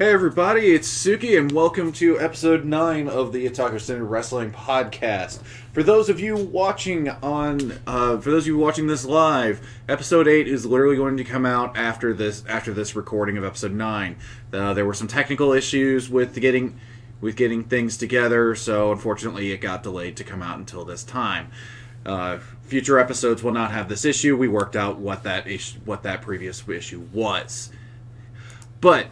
Hey everybody, it's Suki, and welcome to episode 9 of the Otaku Standard Wrestling Podcast. For those of you watching this live, episode 8 is literally going to come out after this recording of episode 9. There were some technical issues with getting things together, so unfortunately it got delayed to come out until this time. Future episodes will not have this issue. We worked out what that previous issue was. But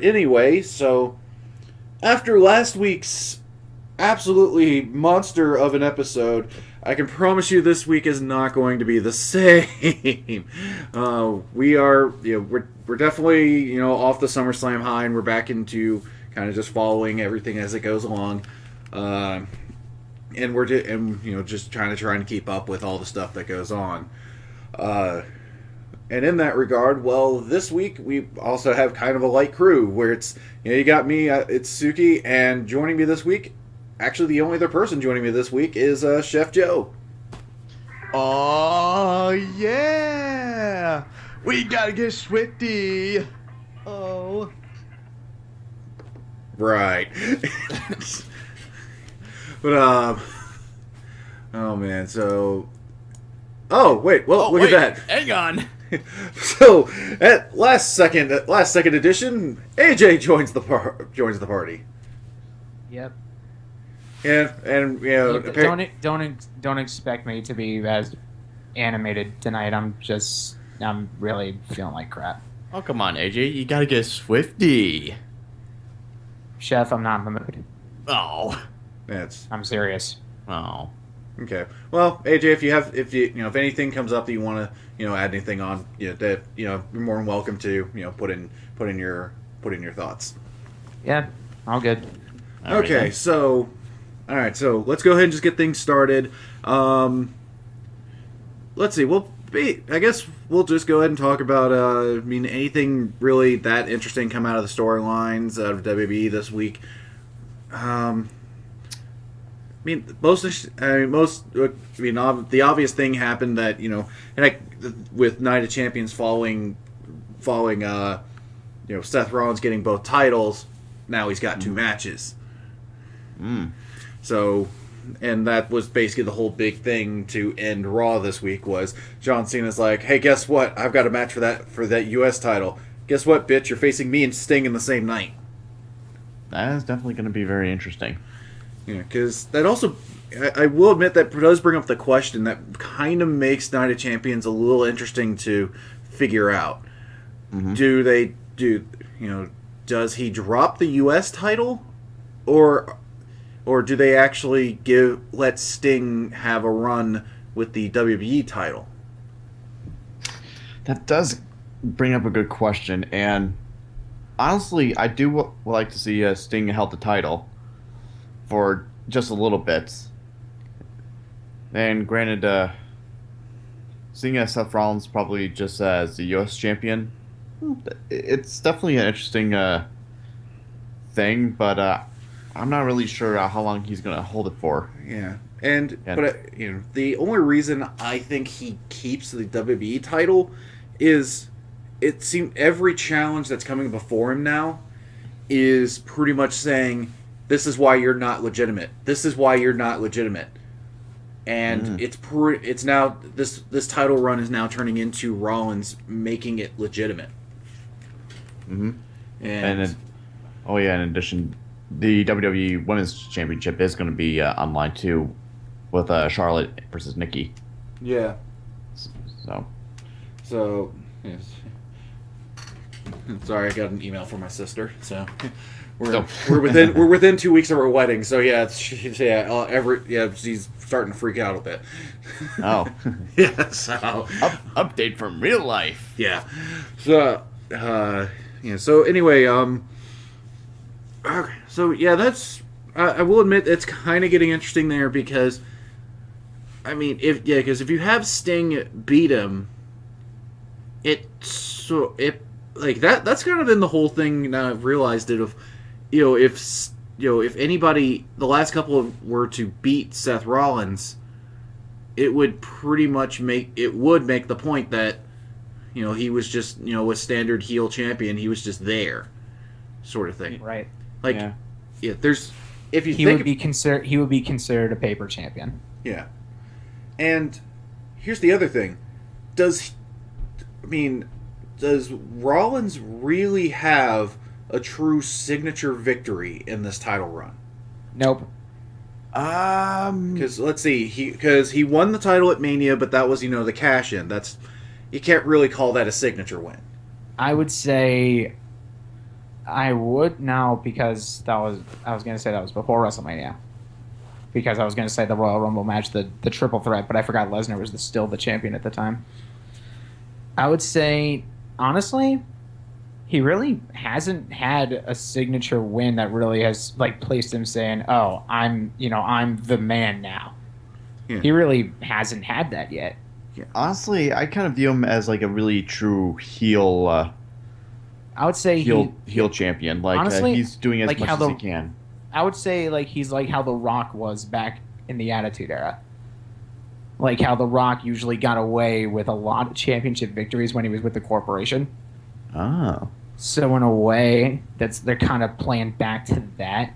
anyway, so after last week's absolutely monster of an episode, I can promise you this week is not going to be the same. We're definitely off the SummerSlam high, and we're back into kind of just following everything as it goes along, and we're just trying to keep up with all the stuff that goes on. And in that regard, well, this week we also have kind of a light crew where it's, you got me, it's Suki, and joining me this week, actually the only other person joining me this week is Chef Joe. Oh, yeah! We gotta get swifty! Oh. Right. But, oh man, so... Oh, wait, well, look at that. Hang on. So, at last second edition, AJ joins the party. Yep. And Don't expect me to be as animated tonight. I'm really feeling like crap. Oh, come on, AJ. You gotta get swifty. Chef, I'm not in the mood. Oh. I'm serious. Oh. Okay. Well, AJ, if anything comes up that you want to add anything on, that you're more than welcome to put in your thoughts. Yeah, all good. Okay, so all right, so let's go ahead and just get things started. Let's see. I guess we'll just go ahead and talk about anything really that interesting come out of the storylines out of WWE this week. The obvious thing happened that with Night of Champions following Seth Rollins getting both titles, now he's got 2 matches. So, and that was basically the whole big thing to end Raw this week was John Cena's like, hey, guess what? I've got a match for that U.S. title. Guess what, bitch? You're facing me and Sting in the same night. That is definitely going to be very interesting. Because that also, I will admit, that does bring up the question that kind of makes Night of Champions a little interesting to figure out. Mm-hmm. Does he drop the U.S. title, or do they actually let Sting have a run with the WWE title? That does bring up a good question, and honestly, I do like to see Sting held the title for just a little bit. And granted, seeing as Seth Rollins probably just as the U.S. champion, it's definitely an interesting thing, but I'm not really sure how long he's going to hold it for. Yeah. But the only reason I think he keeps the WWE title is it seems every challenge that's coming before him now is pretty much saying, this is why you're not legitimate. This is why you're not legitimate. And it's now this title run is now turning into Rollins making it legitimate. Mm-hmm. In addition, the WWE Women's Championship is going to be online too, with Charlotte versus Nikki. Yeah. So yes. Sorry, I got an email from my sister. So. We're within 2 weeks of our wedding, so she's starting to freak out a bit. Oh, yeah. So update from real life. Yeah. So So anyway, okay. So yeah, that's. I will admit it's kind of getting interesting there because, because if you have Sting beat him, that's kind of been the whole thing. Now I've realized it of. If anybody, the last couple were to beat Seth Rollins, it would pretty much make the point that, he was just a standard heel champion. He was just there, sort of thing. Right. Like, yeah, there's if you He think would be considered a paper champion. yeah, and here's the other thing: does Rollins really have a true signature victory in this title run? Nope. Because let's see, he won the title at Mania, but that was the cash in. That's you can't really call that a signature win. I would say I would now because I was going to say that was before WrestleMania. Because I was going to say the Royal Rumble match, the triple threat, but I forgot Lesnar was still the champion at the time. I would say, honestly, he really hasn't had a signature win that really has placed him saying, "Oh, I'm the man now." Yeah. He really hasn't had that yet. Yeah. Honestly, I kind of view him as a really true heel. I would say heel champion. Honestly, he's doing as much as he can. I would say he's like how The Rock was back in the Attitude Era. Like how The Rock usually got away with a lot of championship victories when he was with the corporation. Oh. So in a way, they're kind of playing back to that.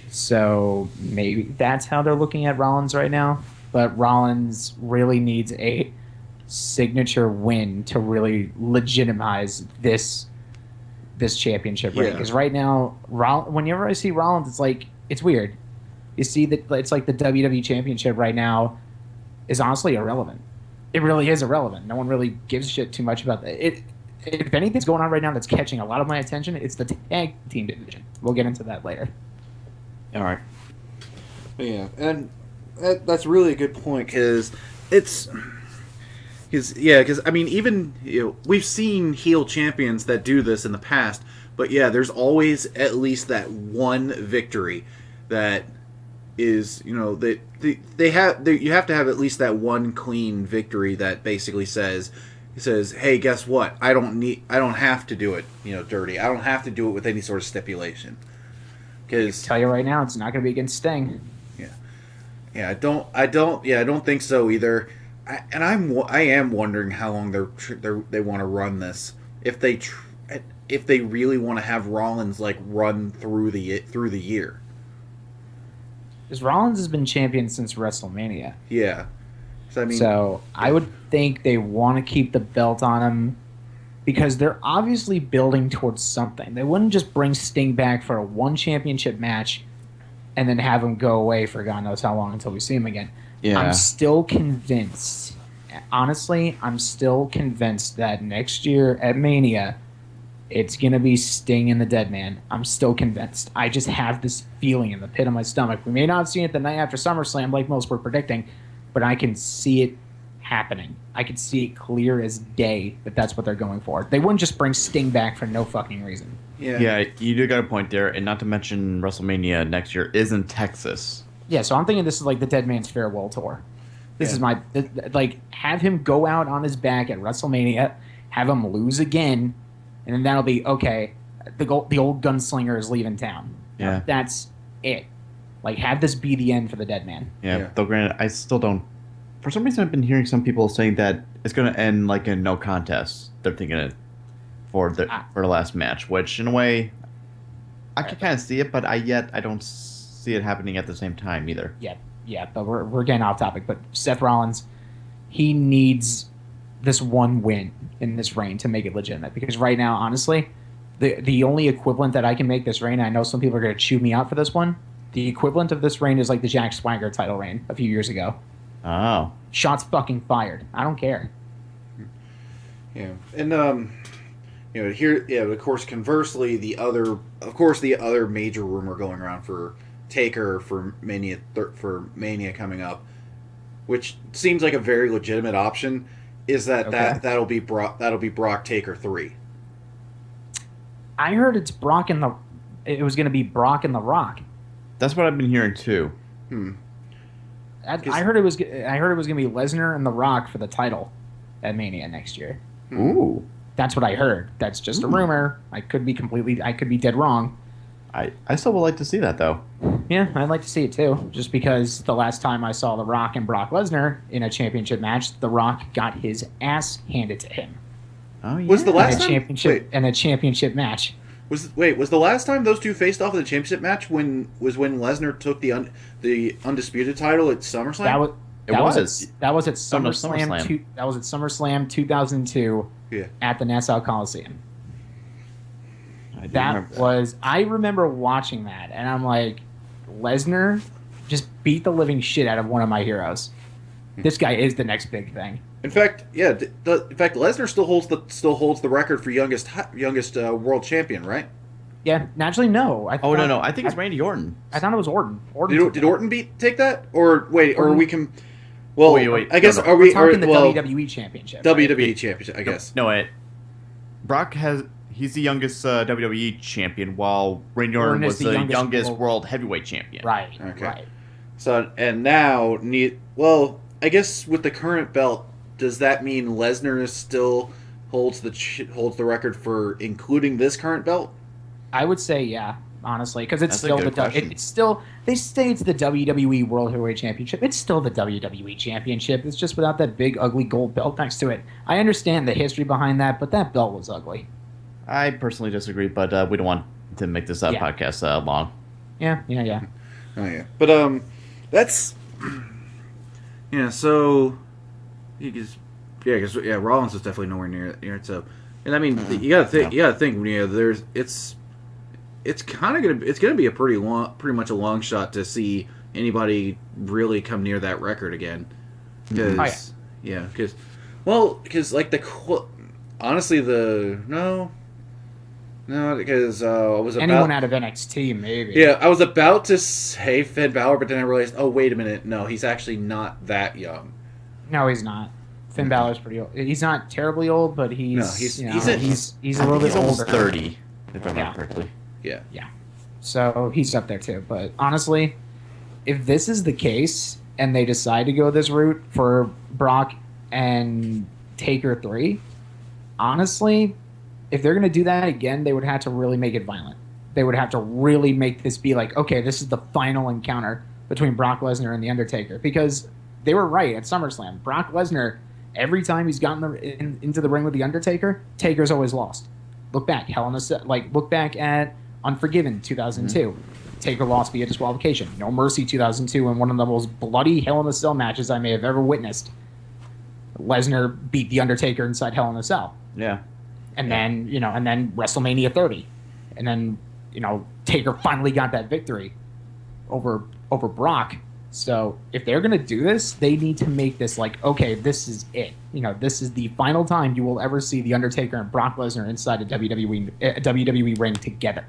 So maybe that's how they're looking at Rollins right now. But Rollins really needs a signature win to really legitimize this championship reign. Because right now, whenever I see Rollins, it's weird. You see that it's like the WWE Championship right now is honestly irrelevant. It really is irrelevant. No one really gives a shit too much about that. If anything's going on right now that's catching a lot of my attention, it's the tag team division. We'll get into that later. All right. Yeah, and that's really a good point because even we've seen heel champions that do this in the past, but there's always at least that one victory that is you have to have at least that one clean victory that basically says, hey, guess what? I don't have to do it, dirty. I don't have to do it with any sort of stipulation. Because tell you right now, it's not going to be against Sting. Yeah. I don't think so either. I am wondering how long they want to run this. If they really want to have Rollins run through the year. Because Rollins has been champion since WrestleMania. Yeah. So I would think they want to keep the belt on him because they're obviously building towards something. They wouldn't just bring Sting back for a one championship match and then have him go away for God knows how long until we see him again. Yeah. I'm still convinced. Honestly, I'm still convinced that next year at Mania, it's going to be Sting and the Dead Man. I'm still convinced. I just have this feeling in the pit of my stomach. We may not see it the night after SummerSlam like most were predicting, but I can see it happening. I can see it clear as day that that's what they're going for. They wouldn't just bring Sting back for no fucking reason. Yeah, you do got a point there, and not to mention WrestleMania next year is in Texas. Yeah, so I'm thinking this is like the Dead Man's farewell tour. This is my have him go out on his back at WrestleMania, have him lose again, and then that'll be okay. The old gunslinger is leaving town. Yeah, that's it. Have this be the end for the Dead Man. Yeah. Though granted, I still don't. For some reason, I've been hearing some people saying that it's going to end in no contest. They're thinking it for the last match, which in a way, I can kind of see it, but I don't see it happening at the same time either. Yeah, but we're getting off topic. But Seth Rollins, he needs this one win in this reign to make it legitimate. Because right now, honestly, the only equivalent that I can make this reign, I know some people are going to chew me out for this one, the equivalent of this reign is like the Jack Swagger title reign a few years ago. Oh. Shots fucking fired. I don't care. Yeah. And, here, of course, conversely, the other major rumor going around for Taker for Mania coming up, which seems like a very legitimate option, is that'll be Brock Taker 3. I heard it was going to be Brock and The Rock. That's what I've been hearing too. I heard it was going to be Lesnar and The Rock for the title at Mania next year. Ooh, that's what I heard. That's just a rumor. I could be dead wrong. I still would like to see that though. Yeah, I'd like to see it too. Just because the last time I saw The Rock and Brock Lesnar in a championship match, The Rock got his ass handed to him Oh yeah. Was the last in a time? championship match. Was the last time those two faced off in the championship match when Lesnar took the undisputed title at SummerSlam? That was It that was was. that was at Oh, no, SummerSlam. SummerSlam. That was at SummerSlam 2002 Yeah. at the Nassau Coliseum. I do remember that. I remember watching that, and I'm like, Lesnar just beat the living shit out of one of my heroes. This guy is the next big thing. In fact, yeah. In fact, Lesnar still holds the record for youngest world champion, right? Yeah, naturally, no. Oh no, I think it's Randy Orton. I thought it was Orton. Did Orton take that? Or wait, or Orton- we can. Well, Wait, I guess no. are We're we? talking the well, WWE Championship. WWE Championship, I guess. No, Brock he's the youngest WWE champion, while Randy Orton Orton is was the the youngest world- world heavyweight champion. Right. Okay. Right. So and now well, I guess with the current belt, does that mean Lesnar still holds the record for including this current belt? I would say yeah, honestly, because it's That's a still good question. it's still they say it's the WWE World Heavyweight Championship. It's still the WWE Championship. It's just without that big ugly gold belt next to it. I understand the history behind that, but that belt was ugly. I personally disagree, but we don't want to make this Yeah. podcast long. Yeah. Oh yeah, but that's yeah. So because Rollins is definitely nowhere near it. So, and I mean, you gotta think. It's gonna be a pretty much a long shot to see anybody really come near that record again. Because honestly because I was about Anyone out of NXT, maybe. yeah, I was about to say Finn Balor, but then I realized, oh wait a minute, no, he's actually not that young. No, he's not. Finn Balor's pretty old. He's not terribly old, but he's No, he's you know, a- he's a little bit He's almost older. 30, if I remember Yeah. correctly. Yeah. So he's up there too. But honestly, if this is the case and they decide to go this route for Brock and Taker 3, honestly, if they're going to do that again, they would have to really make it violent. They would have to really make this be like, okay, this is the final encounter between Brock Lesnar and The Undertaker. Because they were right at SummerSlam. Brock Lesnar, every time he's gotten into the ring with The Undertaker, Taker's always lost. Look back, look back at Unforgiven 2002. Taker lost via disqualification. No Mercy 2002, in one of the most bloody Hell in a Cell matches I may have ever witnessed. Lesnar beat The Undertaker inside Hell in a Cell. Yeah. And then, and then WrestleMania 30. And then, Taker finally got that victory over Brock. So if they're going to do this, they need to make this like, okay, this is it. This is the final time you will ever see The Undertaker and Brock Lesnar inside a WWE ring together.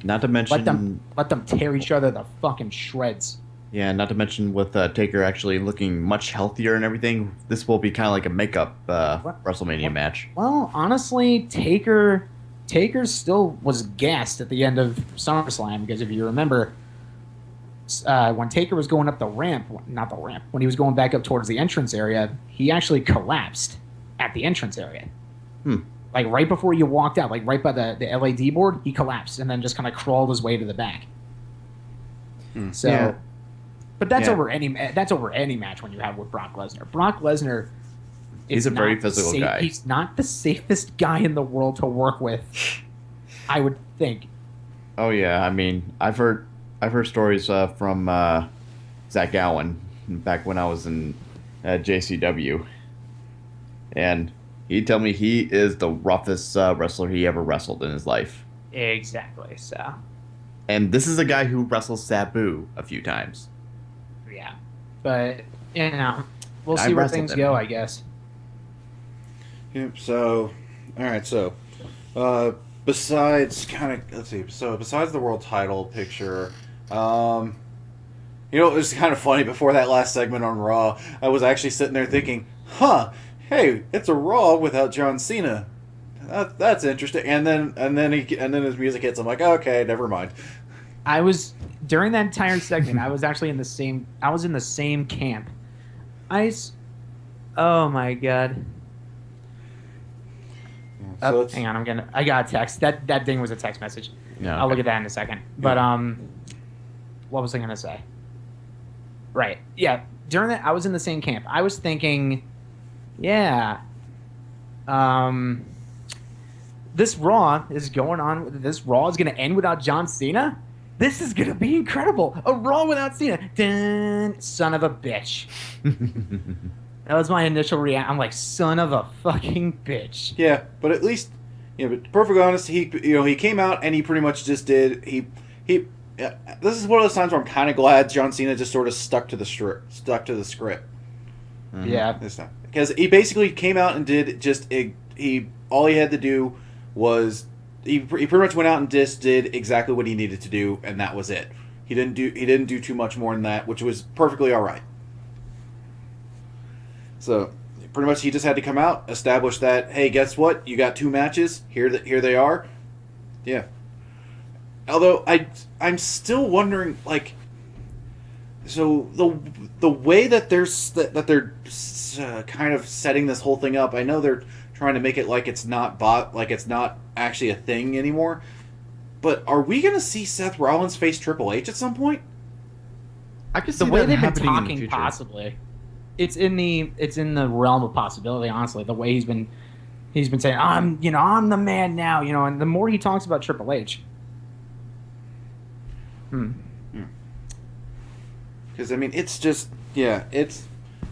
Not to mention... Let them tear each other the fucking shreds. Yeah, not to mention with Taker actually looking much healthier and everything, this will be kind of like a makeup WrestleMania match. Well, honestly, Taker still was gassed at the end of SummerSlam because if you remember, when Taker was going up when he was going back up towards the entrance area, he actually collapsed at the entrance area. Like right before you walked out, like right by the LED board, he collapsed and then just kind of crawled his way to the back. So, Yeah. but that's over any match when you have with Brock Lesnar. Brock Lesnar. He's a very physical guy. He's not the safest guy in the world to work with, I would think. Oh yeah, I mean, I've heard stories from Zach Gowen back when I was in JCW, and he'd tell me he is the roughest wrestler he ever wrestled in his life. Exactly. So. And this is a guy who wrestled Sabu a few times. Yeah, but we'll I see where wrestled things him. go, I guess. Yep. So, all right. So, besides the world title picture, it was kind of funny. Before that last segment on Raw, I was actually sitting there thinking, hey, it's a Raw without John Cena. That's interesting. And then his music hits. I'm like, okay, never mind. I was during that entire segment. I was actually in the same. I was in the same camp. Oh my god. So Hang on, I got a text. That ding was a text message. No, I'll look at that in a second. But what was I gonna say? Right. Yeah. During that, I was in the same camp. I was thinking, yeah, this Raw is going on. This Raw is going to end without John Cena. This is going to be incredible. A Raw without Cena. Dun, son of a bitch. That was my initial reaction. I'm like, son of a fucking bitch. Yeah, but at least, but to be perfectly honest, he came out and he pretty much just did this is one of those times where I'm kind of glad John Cena just sort of stuck to the script. Mm-hmm. Yeah, this time, because he basically came out and did all he had to do was he pretty much went out and just did exactly what he needed to do, and that was it. He didn't do too much more than that, which was perfectly all right. So pretty much he just had to come out, establish that, hey, guess what? You got 2 matches. Here they are. Yeah. Although I'm still wondering, like, so the way that they're kind of setting this whole thing up, I know they're trying to make it like it's not actually a thing anymore. But are we going to see Seth Rollins face Triple H at some point? I could see the way that they've been happening in the talking, future. possibly. It's in the realm of possibility. Honestly, the way he's been saying, I'm the man now. And the more he talks about Triple H. Because I mean, it's just it's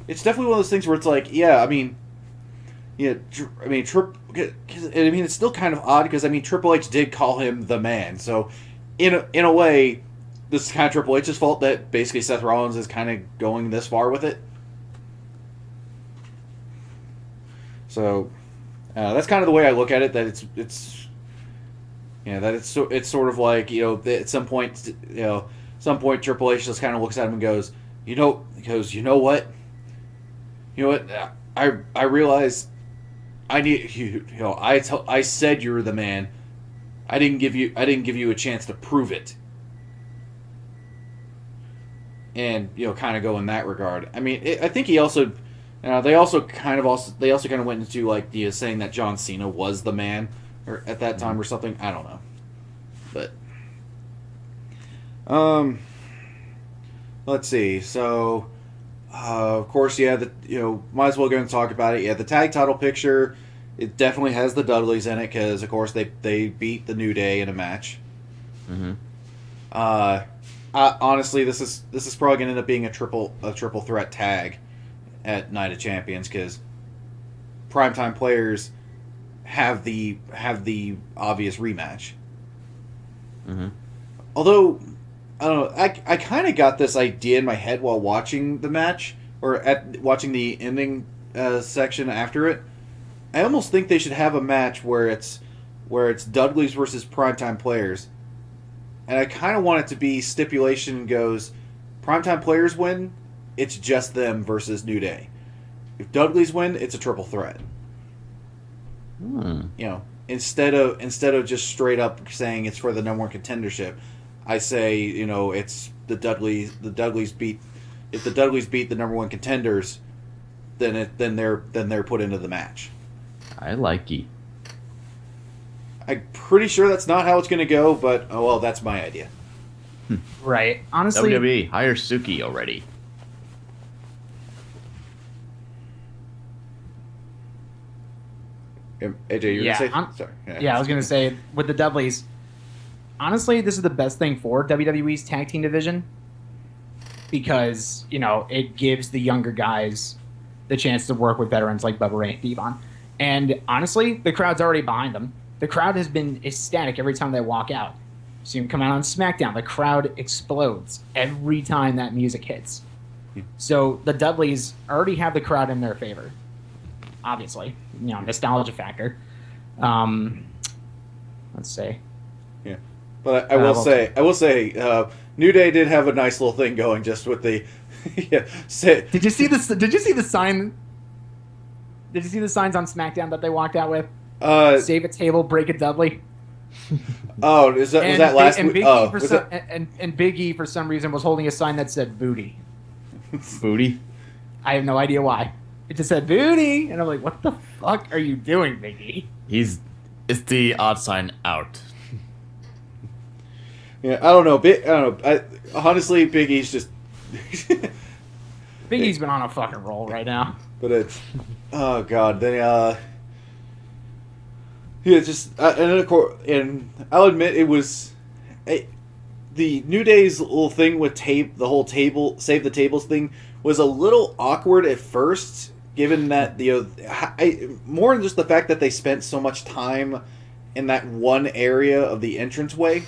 definitely one of those things where it's like, it's still kind of odd because I mean, Triple H did call him the man, so in a way, this is kind of Triple H's fault that basically Seth Rollins is kind of going this far with it. So that's kind of the way I look at it. That it's sort of like, at some point, Triple H just kind of looks at him and goes, you know what, I realize I need you. I said you were the man. I didn't give you a chance to prove it. And kind of go in that regard. I mean, I think he also. They also kind of went into like saying that John Cena was the man or at that time or something. I don't know, but let's see. So of course, might as well go and talk about it. Yeah, the tag title picture, it definitely has the Dudleys in it because of course they beat the New Day in a match. Mm-hmm. Honestly, this is probably going to end up being a triple threat tag at Night of Champions because Primetime Players have the obvious rematch. Mm-hmm. Although I don't know, I kind of got this idea in my head while watching the match or watching the ending section after it. I almost think they should have a match where it's Dudleys versus Primetime Players, and I kind of want it to be stipulation goes Primetime Players win. It's just them versus New Day. If Dudleys win, it's a triple threat. Instead of just straight up saying it's for the number 1 contendership, I say it's the Dudleys. The Dudleys beat. If the Dudleys beat the number 1 contenders, then they're put into the match. I like it. I'm pretty sure that's not how it's going to go, but that's my idea. Right. Honestly, WWE, hire Suki already. AJ, you were Yeah, going to say? Sorry. Yeah, I was going to say, with the Dudleys, honestly, this is the best thing for WWE's tag team division because, it gives the younger guys the chance to work with veterans like Bubba Ray and Devon. And honestly, the crowd's already behind them. The crowd has been ecstatic every time they walk out. See them come out on SmackDown. The crowd explodes every time that music hits. So the Dudleys already have the crowd in their favor. Obviously, nostalgia factor. Let's see. Yeah, but I will say, New Day did have a nice little thing going just with the. Did you see this? Did you see the sign? Did you see the signs on SmackDown that they walked out with? Save a table, break a Dudley. Oh, was that last week? And Big E for some reason was holding a sign that said "booty." Booty. I have no idea why. It just said "booty," and I'm like, "What the fuck are you doing, Big E?" It's the odd sign out. Yeah, I don't know. I don't know. Honestly, Big E's just. Big E's been on a fucking roll right now. But it's, oh god, then yeah, just and of course, and I'll admit it was, the New Day's little thing with the whole table save the tables thing was a little awkward at first, given that more than just the fact that they spent so much time in that one area of the entranceway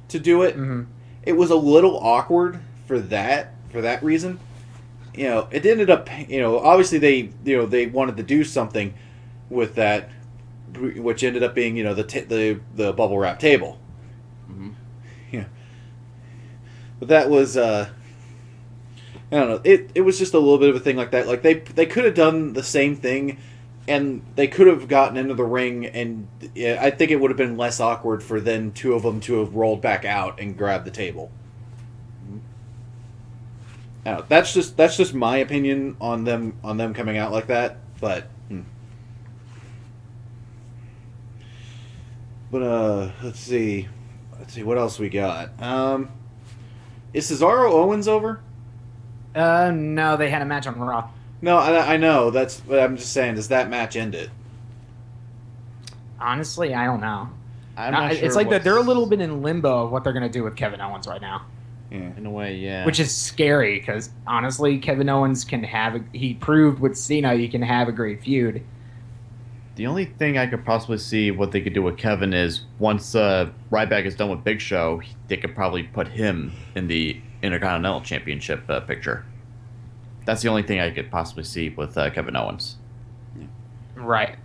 to do it. Mm-hmm. It was a little awkward for that reason. It ended up, obviously they wanted to do something with that, which ended up being, the bubble wrap table. Mm-hmm. Yeah. But that was, I don't know, it was just a little bit of a thing like that. Like, they could have done the same thing, and they could have gotten into the ring, and I think it would have been less awkward for then two of them to have rolled back out and grabbed the table. Now, that's just my opinion on them coming out like that, but let's see what else we got. Is Cesaro Owens over? No, they had a match on Raw. No, I know that's, but I'm just saying, does that match end it? Honestly, I don't know. I'm not sure it's like that they're a little bit in limbo of what they're gonna do with Kevin Owens right now. Yeah. In a way, yeah. Which is scary because honestly, Kevin Owens he proved with Cena he can have a great feud. The only thing I could possibly see what they could do with Kevin is once Ryback is done with Big Show, they could probably put him in the Intercontinental Championship picture. That's the only thing I could possibly see with Kevin Owens. Right.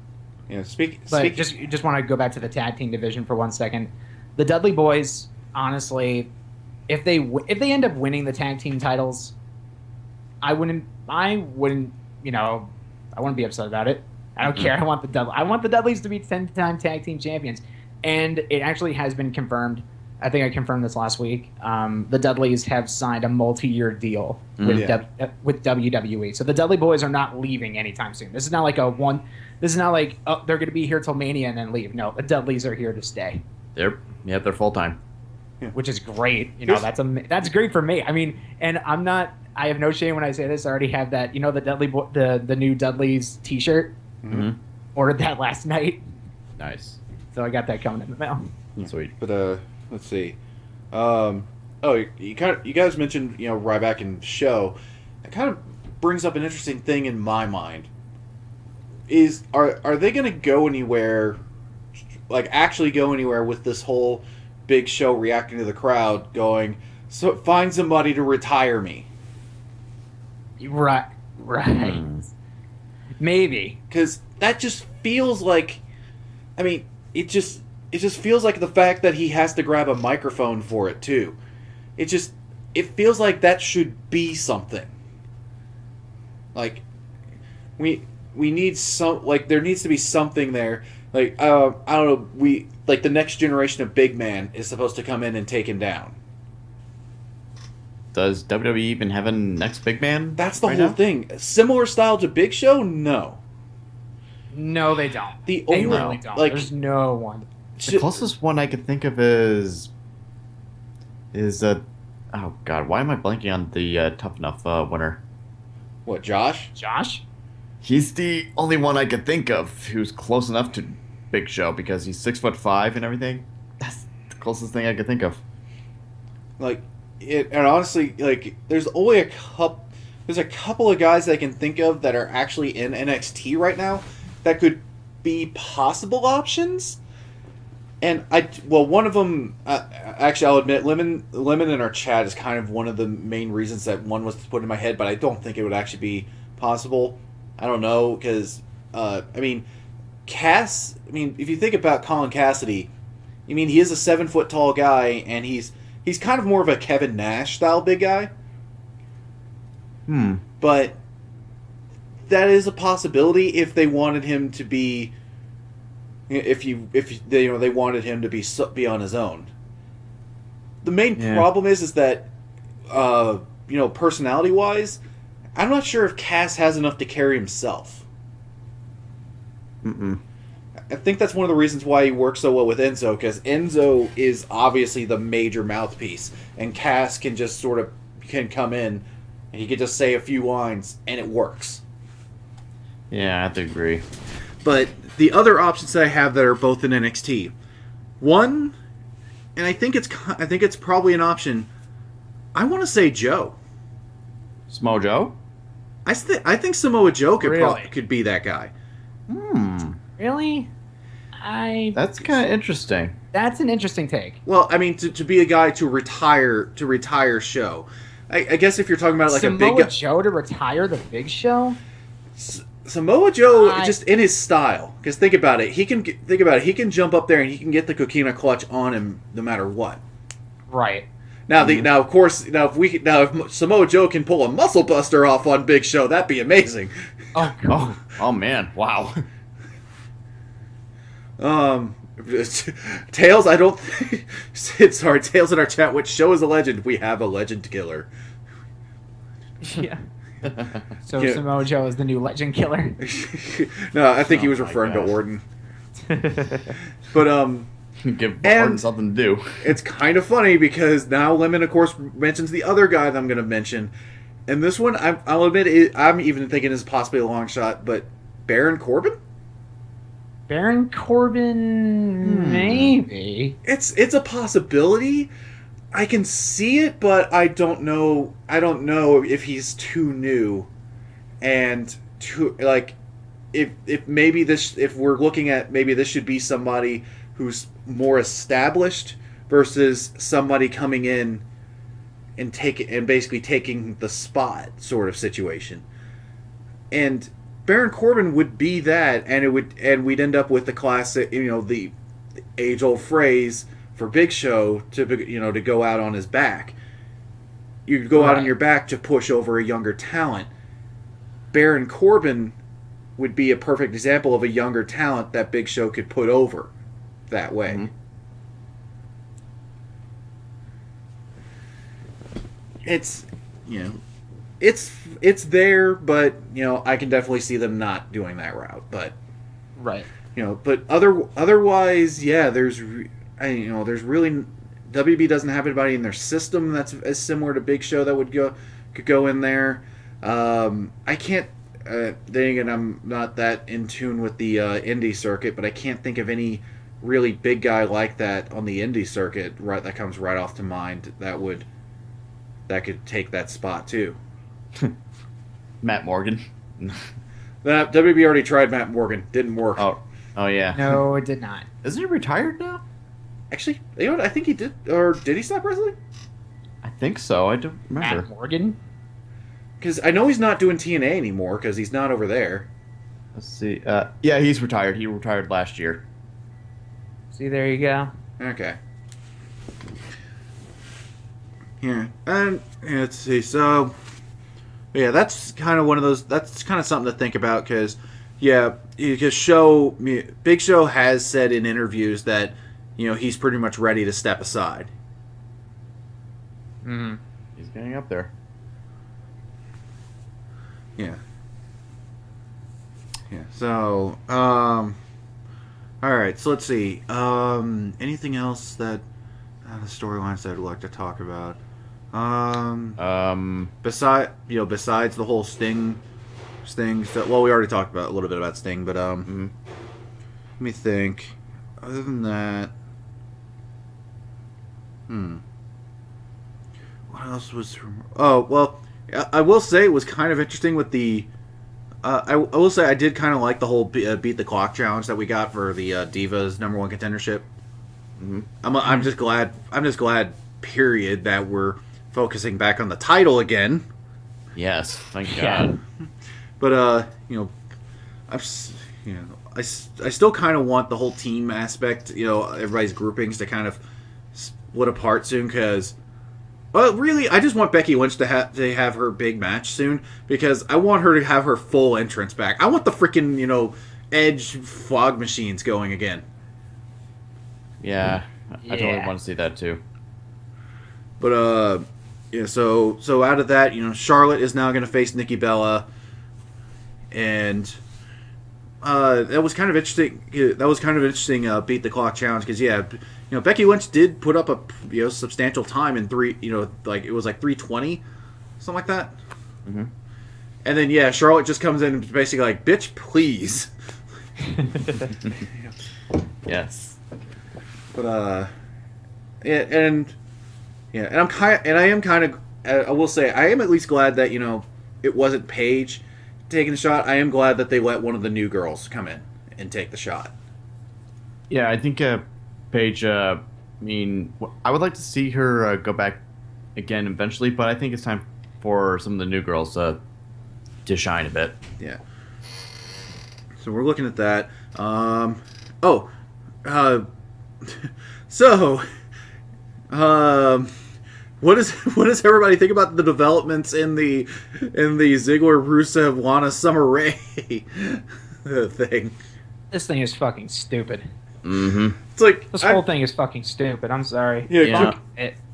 But just want to go back to the tag team division for 1 second. The Dudley Boys, honestly, if they end up winning the tag team titles, I wouldn't be upset about it. I don't care. I want the Dudleys to be 10-time tag team champions, and it actually has been confirmed. I think I confirmed this last week. The Dudleys have signed a multi-year deal with WWE, so the Dudley Boys are not leaving anytime soon. This is not like This is not like they're going to be here till Mania and then leave. No, the Dudleys are here to stay. They're full time. Yeah. Which is great. That's great for me. I mean, and I have no shame when I say this. I already have that. The new Dudleys T-shirt. Mm-hmm. Ordered that last night. Nice. So I got that coming in the mail. Sweet. But let's see. You guys mentioned Ryback and Show. It kind of brings up an interesting thing in my mind. Are they going to go anywhere? Like actually go anywhere with this whole Big Show reacting to the crowd, going, so find somebody to retire me. Right. Maybe, because that just feels like, I mean, it just feels like the fact that he has to grab a microphone for it too. It feels like that should be something. Like, we need there needs to be something there. Like, I don't know, the next generation of big man is supposed to come in and take him down. Does WWE even have a next big man? That's the whole thing. Similar style to Big Show? No. No, they don't. They really don't. There's no one. The closest one I could think of is oh god, why am I blanking on the Tough Enough winner? What, Josh? Josh? He's the only one I could think of who's close enough to Big Show because he's 6'5" and everything. That's the closest thing I could think of. And honestly, there's only a couple of guys that I can think of that are actually in NXT right now that could be possible options. And one of them, actually, I'll admit, Lemon in our chat is kind of one of the main reasons that one was put in my head, but I don't think it would actually be possible. I don't know, because, Cass, if you think about Colin Cassidy, he is a 7-foot tall guy, and he's kind of more of a Kevin Nash style big guy. But that is a possibility if they wanted him to be, if they wanted him to be on his own. The main problem is that, personality wise, I'm not sure if Cass has enough to carry himself. I think that's one of the reasons why he works so well with Enzo, because Enzo is obviously the major mouthpiece, and Cass can just sort of can come in, and he can just say a few lines, and it works. Yeah, I have to agree. But the other options that I have that are both in NXT, one, and I think it's probably an option. I want to say Joe. Samoa Joe? I think Samoa Joe Really? could be that guy. Really? That's kind of interesting. That's an interesting take. Well, I mean, to be a guy to retire show. I guess if you're talking about like a big Samoa guy, Joe to retire the Big Show? Samoa Joe just in his style. Because think about it, he can jump up there and he can get the coquina clutch on him no matter what. Right. Now if Samoa Joe can pull a muscle buster off on Big Show, that'd be amazing. Oh god. Oh man, wow. Tails, I don't sorry, Tails in our chat, which show is a legend? We have a legend killer. Yeah. So Yeah. Samoa Joe is the new legend killer. No, I think he was Oh my referring gosh. to Orton. But Give And- Orton something to do. it's kind of funny because now Lemon, of course, mentions the other guy that I'm going to mention. And this one, I'll admit, I'm even thinking is possibly a long shot, but Baron Corbin? Baron Corbin, maybe. It's a possibility. I can see it, but I don't know. I don't know if he's too new, and too like if maybe this if we're looking at maybe this should be somebody who's more established versus somebody coming in and basically taking the spot sort of situation. And Baron Corbin would be that, and we'd end up with the classic, the age old phrase for Big Show to go out on his back. You'd go out on your back to push over a younger talent. Baron Corbin would be a perfect example of a younger talent that Big Show could put over that way. Mm-hmm. It's it's there, but I can definitely see them not doing that route. But Right. but otherwise, yeah, there's really WB doesn't have anybody in their system that's as similar to Big Show that could go in there. I can't. Then again, I'm not that in tune with the indie circuit, but I can't think of any really big guy like that on the indie circuit that comes right off to mind that could take that spot too. Matt Morgan. That WB already tried Matt Morgan, didn't work. Oh yeah. No, it did not. Isn't he retired now? Actually, I think he did, or did he stop wrestling? I think so. I don't remember. Matt Morgan? Because I know he's not doing TNA anymore because he's not over there. Let's see. Yeah, he's retired. He retired last year. See, there you go. Okay. Here, and let's see. So, yeah, that's kind of one of those. That's kind of something to think about because, Big Show has said in interviews that he's pretty much ready to step aside. Mm-hmm. He's getting up there. Yeah. Yeah. So, all right. So let's see. Anything else that the storylines that I'd like to talk about? Besides the whole Sting stuff. Well, we already talked about a little bit about Sting, but let me think. Other than that, what else was? Oh well, I will say it was kind of interesting with the. I will say I did kind of like the whole beat the clock challenge that we got for the Divas #1 contendership. Mm-hmm. I'm just glad. Period. That we're focusing back on the title again. Yes, thank Yeah. God. But I still kind of want the whole team aspect. Everybody's groupings to kind of split apart soon because. Well, really, I just want Becky Lynch to have her big match soon because I want her to have her full entrance back. I want the freaking Edge fog machines going again. Yeah, I totally want to see that too. But so out of that, Charlotte is now going to face Nikki Bella, and that was kind of interesting. That was kind of interesting. Beat the clock challenge because Becky Lynch did put up a substantial time in like it was like 3:20, something like that. Mm-hmm. And then Charlotte just comes in and basically like, bitch, please. Yes. But and I am kind of I will say I am at least glad that it wasn't Paige taking the shot. I am glad that they let one of the new girls come in and take the shot. Yeah, I think Paige. I would like to see her go back again eventually, but I think it's time for some of the new girls to shine a bit. Yeah. So we're looking at that. What does everybody think about the developments in the Ziggler Rusev Lana Summer Rae thing? This thing is fucking stupid. Mm-hmm. It's like This whole thing is fucking stupid. I'm sorry. Yeah.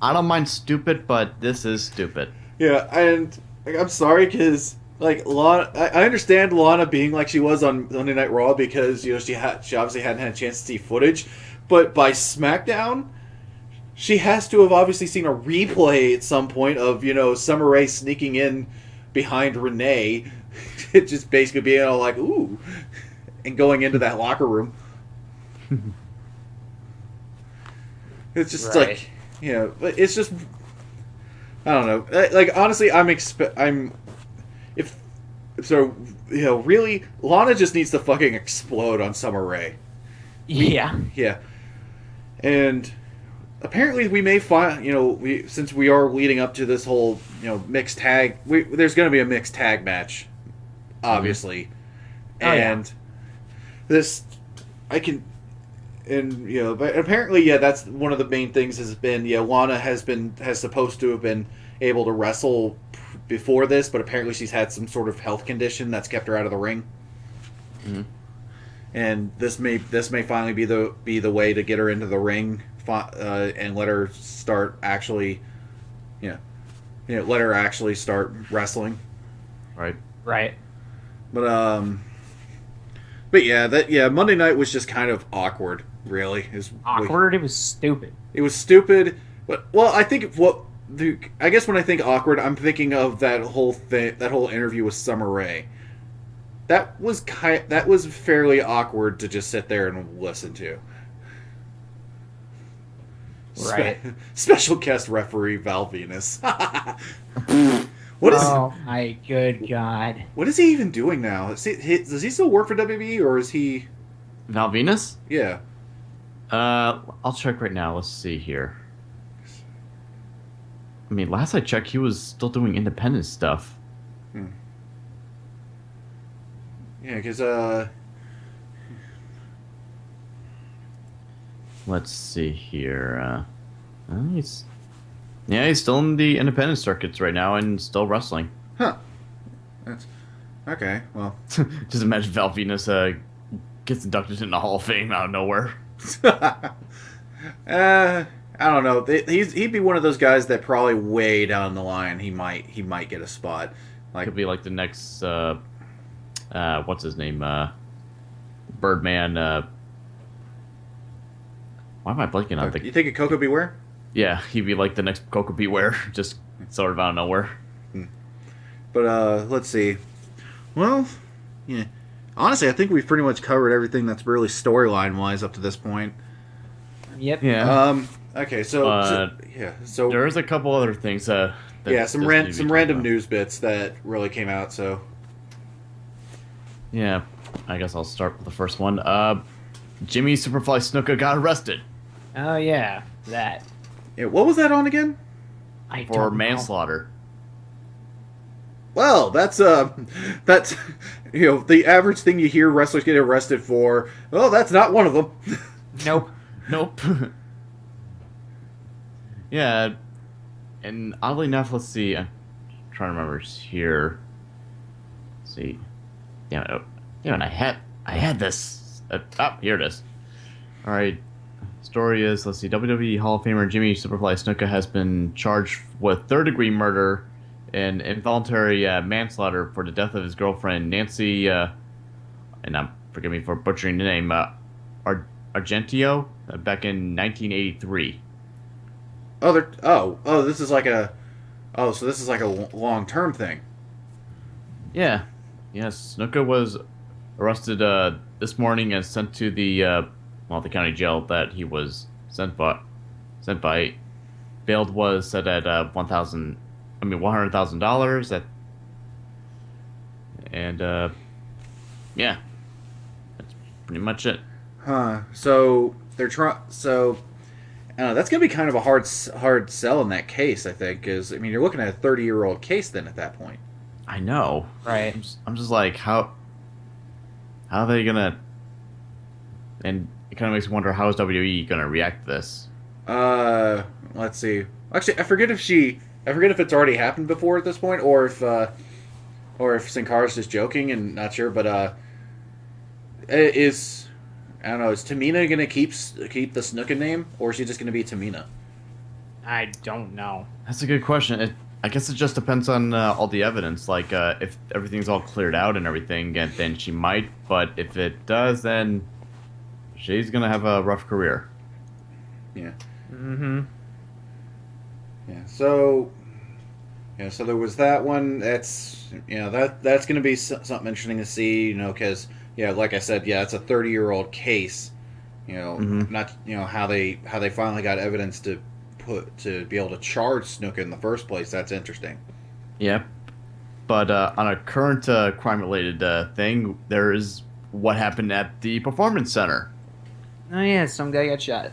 I don't mind stupid, but this is stupid. Yeah, and I'm sorry because like Lana, I understand Lana being like she was on Monday Night Raw because she obviously hadn't had a chance to see footage, but by SmackDown, she has to have obviously seen a replay at some point of Summer Rae sneaking in behind Renee, just basically being all like ooh, and going into that locker room. It's just Right. like it's just I don't know. Like honestly, really, Lana just needs to fucking explode on Summer Rae. Yeah. Yeah, and apparently we may find since we are leading up to this whole mixed tag. There's going to be a mixed tag match, obviously, and this I can. And but apparently, that's one of the main things has been Lana has supposed to have been able to wrestle before this, but apparently she's had some sort of health condition that's kept her out of the ring. Mm-hmm. And this may finally be the way to get her into the ring and let her start actually, let her actually start wrestling. Right. Right. But Monday night was just kind of awkward. Really, Awkward. It was stupid. It was stupid, but I think I guess when I think awkward, I'm thinking of that whole thing, that whole interview with Summer Rae. That was fairly awkward to just sit there and listen to. Right. Special guest referee Val Venus. Oh my good God! What is he even doing now? Does he still work for WWE or is he? Val Venus? Yeah. I'll check right now. Let's see here. I mean, last I checked, he was still doing independent stuff. Yeah, because let's see here. He's still in the independent circuits right now and still wrestling. Huh. That's okay. Well, just imagine Val Venus gets inducted in the Hall of Fame out of nowhere. I don't know. He'd be one of those guys that probably way down the line he might get a spot. Like could be like the next what's his name? Birdman. Why am I blanking on the? You think of Coco Beware? Yeah, he'd be like the next Coco Beware, just sort of out of nowhere. But let's see. Well, yeah. Honestly, I think we've pretty much covered everything that's really storyline wise up to this point. Yep. Yeah. Okay. So there's a couple other things. That some random news bits that really came out. So. Yeah, I guess I'll start with the first one. Jimmy Superfly Snuka got arrested. Oh yeah, that. Yeah. What was that on again? For manslaughter. Well, that's the average thing you hear wrestlers get arrested for. Well, that's not one of them. Nope. Yeah, and oddly enough, let's see. I'm trying to remember here. Let's see. Damn it! I had this. Here it is. All right. Story is, let's see. WWE Hall of Famer Jimmy Superfly Snuka has been charged with third-degree murder and involuntary manslaughter for the death of his girlfriend Nancy, and I'm forgive me for butchering the name, Argentio, back in 1983. This is like a so this is like a long-term thing. Yeah. Yes, Snuka was arrested this morning and sent to the county jail that he was sent by. Bailed was set at $100,000. Yeah, that's pretty much it. Huh. So they're trying. So that's gonna be kind of a hard sell in that case. I think, because I mean you're looking at a 30-year-old case then at that point. I know. Right. I'm just like, how are they gonna? And it kind of makes me wonder, how is WWE gonna react to this? Let's see. Actually, I forget if it's already happened before at this point, or if Sin Cara's just joking and not sure. But I don't know. Is Tamina gonna keep the Snuka name, or is she just gonna be Tamina? I don't know. That's a good question. I guess it just depends on all the evidence. Like, if everything's all cleared out and everything, and then she might. But if it does, then she's gonna have a rough career. Yeah. Mm-hmm. Yeah. So there was that one. That's that's gonna be something interesting to see. Because like I said, it's a 30-year-old case. Not how they finally got evidence to be able to charge Snuka in the first place. That's interesting. Yep. But on a current crime-related thing, there is what happened at the Performance Center. Oh yeah, some guy got shot.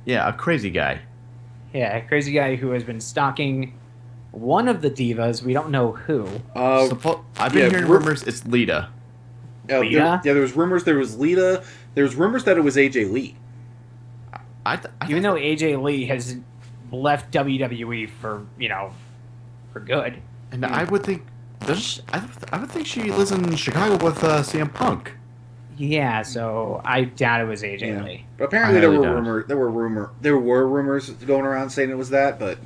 Yeah, a crazy guy. Yeah, a crazy guy who has been stalking one of the divas. We don't know who. I've been hearing rumors it's Lita. Lita? There was rumors there was Lita. There was rumors that it was AJ Lee. Even though AJ Lee has left WWE for good. And I would think I would think she lives in Chicago with CM Punk. Yeah, so I doubt it was AJ Lee. But apparently there were rumors going around saying it was that, but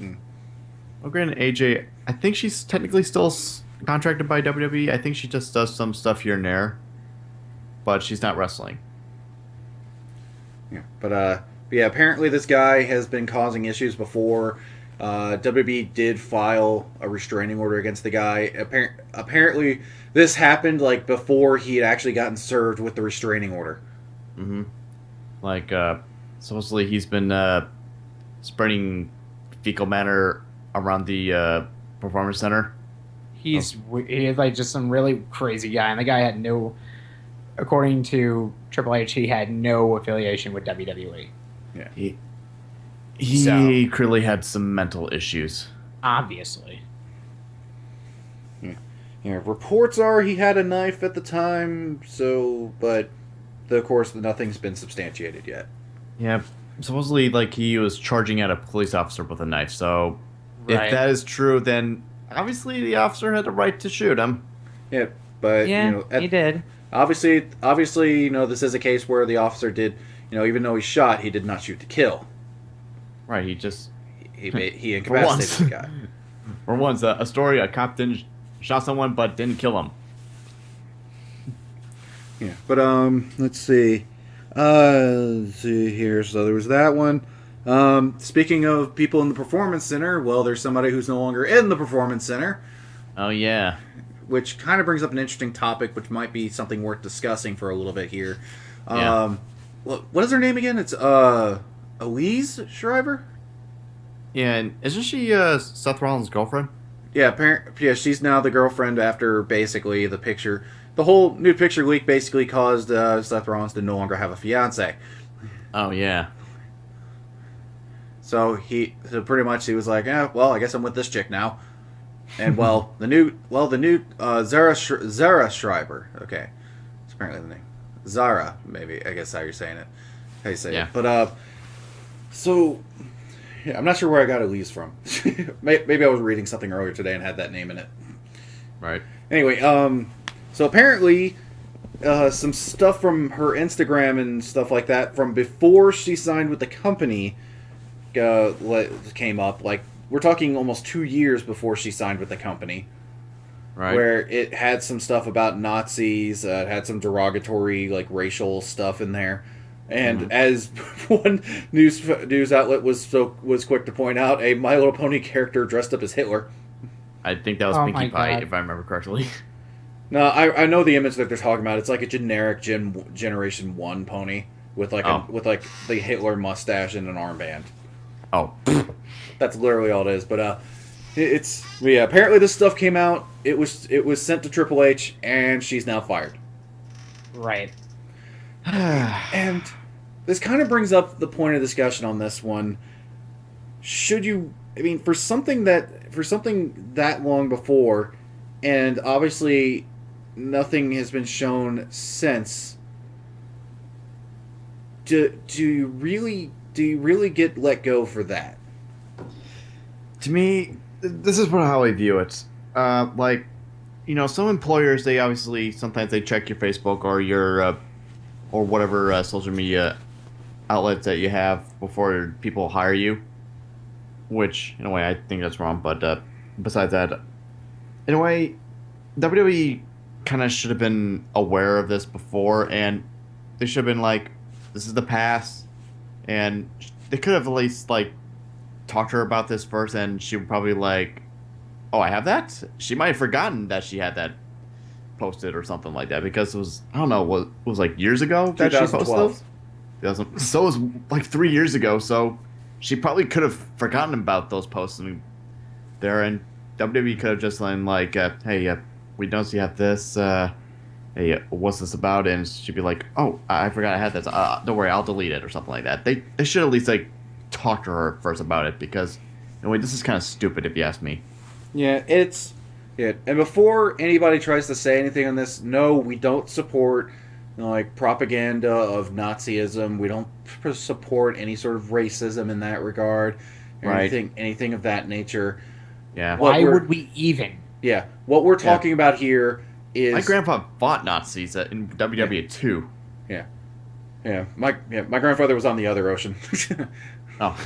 well, granted, AJ, I think she's technically still contracted by WWE. I think she just does some stuff here and there, but she's not wrestling. Yeah, but apparently this guy has been causing issues before. WWE did file a restraining order against the guy. Apparently, this happened like before he had actually gotten served with the restraining order. Mm-hmm. Like, supposedly he's been spreading fecal matter around the Performance Center. He's like just some really crazy guy, and the guy had according to Triple H, he had no affiliation with WWE. Yeah. He clearly had some mental issues. Obviously. Yeah. Reports are he had a knife at the time, but of course nothing's been substantiated yet. Yeah. Supposedly, like, he was charging at a police officer with a knife, so if that is true, then obviously the officer had the right to shoot him. Yeah, but he did. Obviously, this is a case where the officer did, even though he shot, he did not shoot to kill. Right, he just he incapacitated the guy. For once, a story: a cop didn't shot someone but didn't kill him. Yeah, but let's see. Let's see here. So there was that one. Speaking of people in the Performance Center, well, there's somebody who's no longer in the Performance Center. Oh yeah. Which kind of brings up an interesting topic, which might be something worth discussing for a little bit here. What is her name again? It's Elise Shriver? Yeah, and isn't she Seth Rollins' girlfriend? Yeah, she's now the girlfriend after basically the whole nude picture leak basically caused Seth Rollins to no longer have a fiance. Oh yeah. So pretty much he was like, well, I guess I'm with this chick now. And the new Zara Schreiber. Okay, that's apparently the name. Zara, maybe, I guess how you're saying it. How you say it. But so yeah, I'm not sure where I got Elise from. Maybe I was reading something earlier today and had that name in it. Right. Anyway, so apparently some stuff from her Instagram and stuff like that from before she signed with the company came up. Like, we're talking almost 2 years before she signed with the company. Right. where it had some stuff about Nazis, it had some derogatory like racial stuff in there. And as one news outlet was quick to point out, a My Little Pony character dressed up as Hitler. I think that was Oh Pinkie my Pie, God. if I remember correctly. No, I know the image that they're talking about. It's like a generic Generation 1 pony with like with like the Hitler mustache and an armband. Oh. That's literally all it is. But yeah. Apparently, this stuff came out. It was sent to Triple H, and she's now fired. Right. And this kind of brings up the point of discussion on this one. Should you? I mean, for something that long before, and obviously nothing has been shown since. Do you really get let go for that? To me, this is how I view it. Like, some employers, they obviously sometimes they check your Facebook or your or whatever social media outlets that you have before people hire you. Which, in a way, I think that's wrong. But besides that, in a way, WWE kind of should have been aware of this before, and they should have been like, "This is the past," and they could have at least like talked to her about this first, and she would probably like, "Oh, I have that." She might have forgotten that she had that posted or something like that, because it was, I don't know, what it was like years ago that she posted 2012. those. So it was like 3 years ago. So she probably could have forgotten about those posts there, and WWE could have just been like, "Hey, we noticed you have this. Hey, what's this about?" And she'd be like, "Oh, I forgot I had this. Don't worry, I'll delete it," or something like that. They should at least like talk to her first about it, because in a way, this is kind of stupid if you ask me. Yeah, and before anybody tries to say anything on this, no, we don't support like propaganda of Nazism. We don't support any sort of racism in that regard, or Right. anything of that nature. Yeah. Why would we even? Yeah, what we're talking about here is My grandpa fought Nazis in WWE too. yeah. My grandfather was on the other ocean. Oh.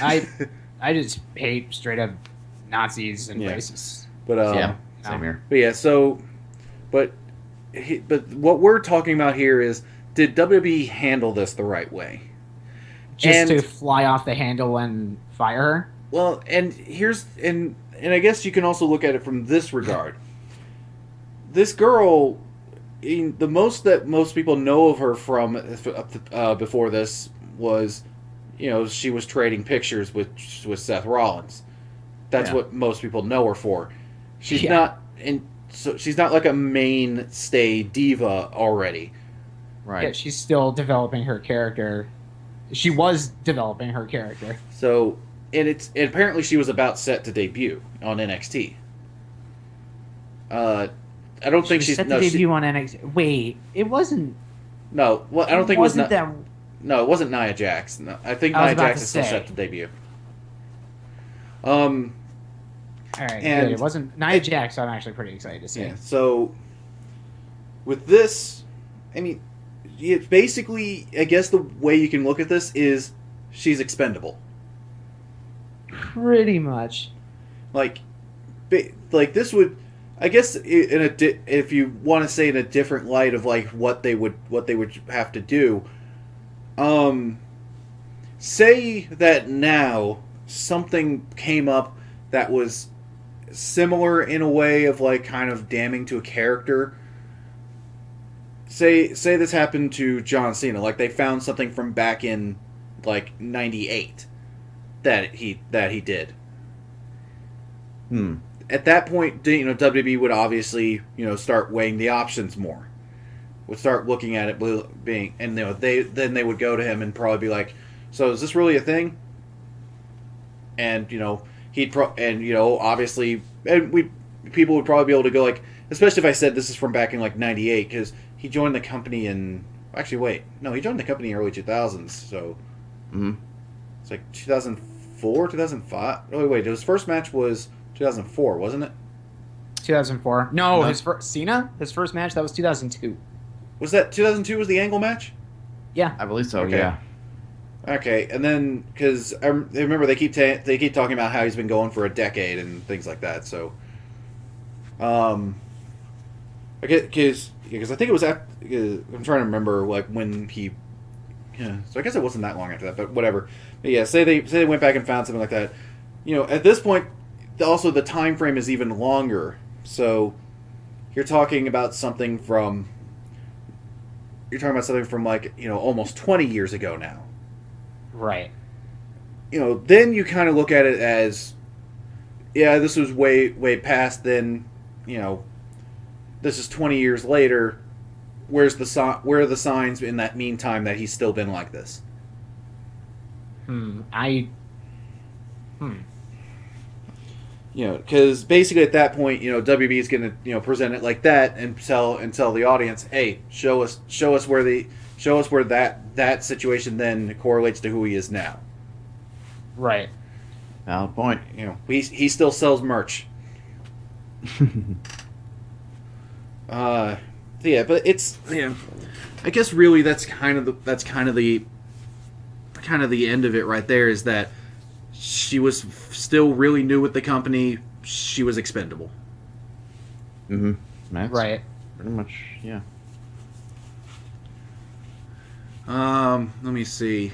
I just hate straight up Nazis and Yeah. racists. But Yeah. No. Same here. But yeah, so but what we're talking about here is, did WWE handle this the right way? Just And- to fly off the handle and fire her. Well, and I guess you can also look at it from this regard. This girl, the most that most people know of her from before this was, she was trading pictures with Seth Rollins. That's Yeah. what most people know her for. She's Yeah. not, and so she's not like a mainstay diva already. Right. Yeah, she's still developing her character. She was developing her character. So, and apparently she was about set to debut on NXT. I don't think she's set no, to she- debut on NXT. Wait, it wasn't. no. Well, I don't think it was wasn't that. No, it wasn't Nia Jax. No, I think I was Nia about Jax to is still say. set to debut. All right, and- good. It wasn't Nia Jax. So I'm actually pretty excited to see. Yeah. So, with this, I mean, it's basically, I guess the way you can look at this is she's expendable. Pretty much. Like this would, I guess, if you want to say in a different light of like what they would have to do. Say that now something came up that was similar in a way of like kind of damning to a character. Say this happened to John Cena, like they found something from back in like '98 that he did. At that point, WWE would obviously start weighing the options more. Would start looking at it being, and they would go to him and probably be like, "So is this really a thing?" And obviously, and people would probably be able to go like, especially if I said this is from back in like '98, because he joined the company in, actually wait, no, he joined the company in early 2000s, so it's like 2004, 2005. Oh wait, his first match was 2004, wasn't it? 2004. No, No. his first Cena. His first match that was 2002. Was that 2002? Was the Angle match? Yeah. I believe so. Okay. Yeah. Okay, and then because I remember they keep talking about how he's been going for a decade and things like that. So, Because I think it was I'm trying to remember like when he. Yeah, so I guess it wasn't that long after that, but whatever. But yeah, say they went back and found something like that. At this point, also the time frame is even longer. So you're talking about something from like almost 20 years ago now. Right. Then you kind of look at it as, yeah, this was way past. Then, this is 20 years later. Where are the signs in that meantime that he's still been like this? Because basically at that point, WB is going to present it like that and tell the audience, hey, show us where that situation then correlates to who he is now. Right. Valid point. He still sells merch. Yeah, but it's I guess really that's kind of the end of it right there. Is that she was still really new with the company. She was expendable. Mm-hmm. That's right. Pretty much, yeah. Let me see.